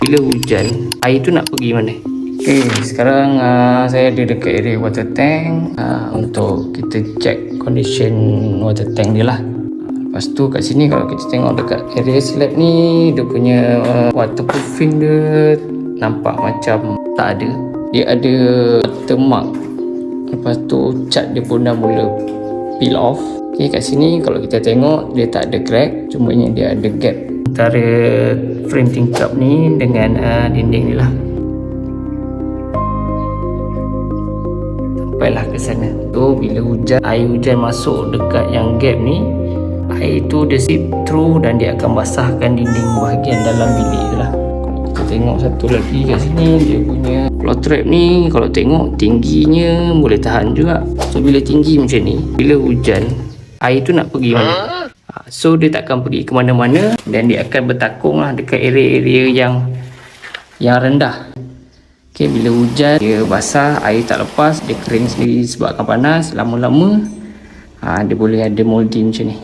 bila hujan, air tu nak pergi mana? Okay, sekarang saya ada dekat area water tank untuk kita check condition water tank dia lah. Lepas tu kat sini kalau kita tengok dekat area slab ni, dia punya waterproofing dia nampak macam tak ada. Dia ada watermark. Lepas tu cat dia pun dah mula peel off. Okay, kat sini kalau kita tengok dia tak ada crack, cuma dia ada gap antara frame tingkap ni dengan dinding ni lah. Sampailah ke sana. So bila hujan, air hujan masuk dekat yang gap ni, air tu dia seep through dan dia akan basahkan dinding bahagian dalam bilik tu lah. Kita tengok satu lagi kat sini, dia punya floor trap ni kalau tengok tingginya boleh tahan juga. So bila tinggi macam ni, bila hujan, air tu nak pergi mana? So dia takkan pergi ke mana-mana dan dia akan bertakung lah dekat area-area yang rendah. Okay, bila hujan dia basah, air tak lepas, dia kering sendiri sebabkan panas. Lama-lama dia boleh ada molding macam ni.